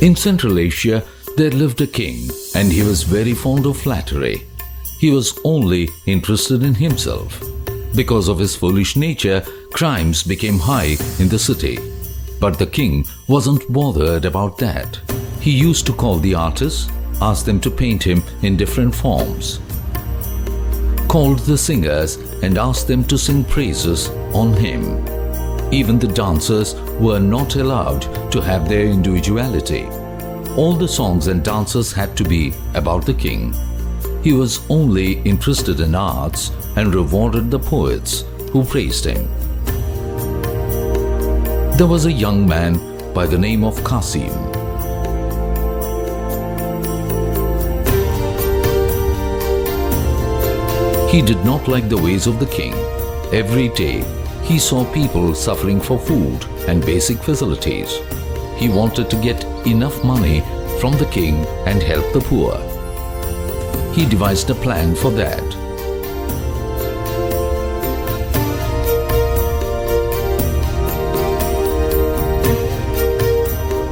In Central Asia, there lived a king, and he was very fond of flattery. He was only interested in himself. Because of his foolish nature, crimes became high in the city. But the king wasn't bothered about that. He used to call the artists, ask them to paint him in different forms, called the singers and asked them to sing praises on him. Even the dancers were not allowed to have their individuality. All the songs and dances had to be about the king. He was only interested in arts and rewarded the poets who praised him. There was a young man by the name of Qasim. He did not like the ways of the king. Every day, he saw people suffering for food and basic facilities. He wanted to get enough money from the king and help the poor. He devised a plan for that.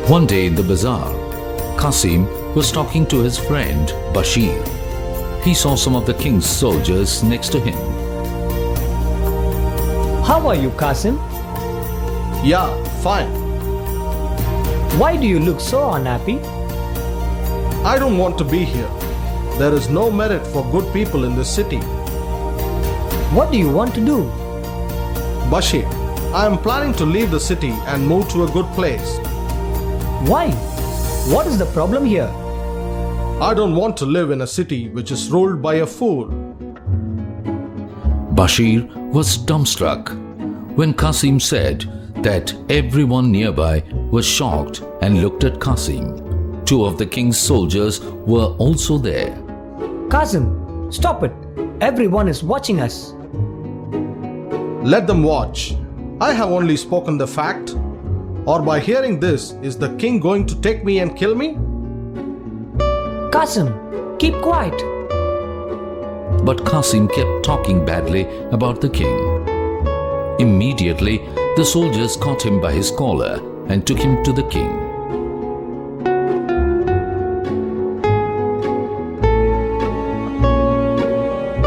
One day in the bazaar, Qasim was talking to his friend Bashir. He saw some of the king's soldiers next to him. How are you, Qasim? Yeah, fine. Why do you look so unhappy? I don't want to be here. There is no merit for good people in this city. What do you want to do? Bashir, I am planning to leave the city and move to a good place. Why? What is the problem here? I don't want to live in a city which is ruled by a fool. Bashir was dumbstruck when Qasim said that everyone nearby was shocked and looked at Qasim. Two of the king's soldiers were also there. Qasim, stop it. Everyone is watching us. Let them watch. I have only spoken the fact. Or by hearing this, is the king going to take me and kill me? Qasim, keep quiet. But Qasim kept talking badly about the king. Immediately, the soldiers caught him by his collar and took him to the king.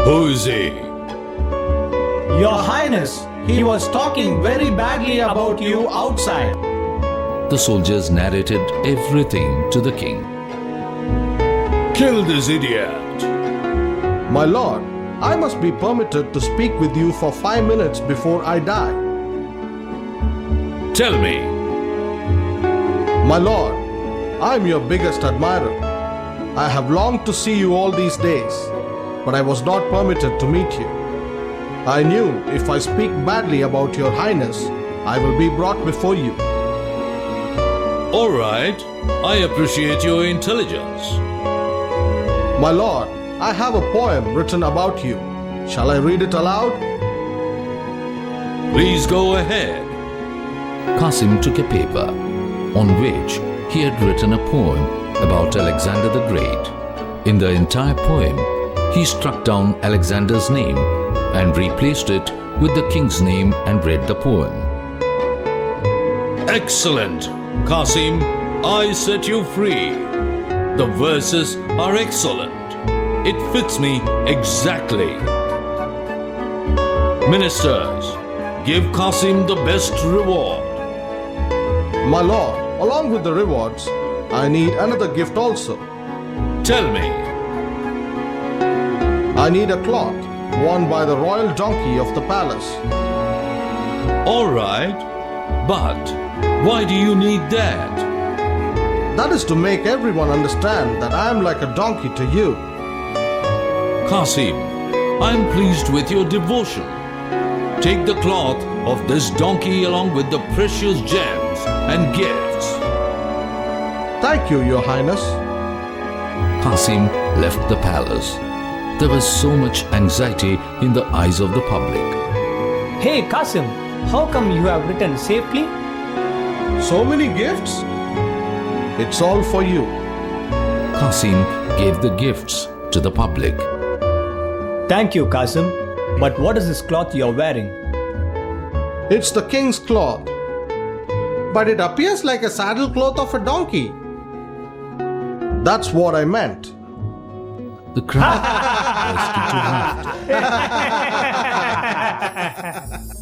Who is he? Your Highness, he was talking very badly about you outside. The soldiers narrated everything to the king. Kill this idiot. My lord, I must be permitted to speak with you for 5 minutes before I die. Tell me. My lord, I am your biggest admirer. I have longed to see you all these days, but I was not permitted to meet you. I knew if I speak badly about your highness, I will be brought before you. All right. I appreciate your intelligence. My lord, I have a poem written about you. Shall I read it aloud? Please go ahead. Qasim took a paper on which he had written a poem about Alexander the Great. In the entire poem, he struck down Alexander's name and replaced it with the king's name and read the poem. Excellent. Qasim, I set you free. The verses are excellent. It fits me exactly. Ministers, give Qasim the best reward. My lord, along with the rewards, I need another gift also. Tell me. I need a cloth worn by the royal donkey of the palace. All right. But why do you need that? That is to make everyone understand that I am like a donkey to you. Qasim, I am pleased with your devotion. Take the cloth of this donkey along with the precious gems and gifts. Thank you, your highness. Qasim left the palace. There was so much anxiety in the eyes of the public. Hey, Qasim, how come you have written safely? So many gifts? It's all for you. Qasim gave the gifts to the public. Thank you, Qasim. But what is this cloth you are wearing? It's the king's cloth. But it appears like a saddle cloth of a donkey. That's what I meant. The crowd burst into laughter.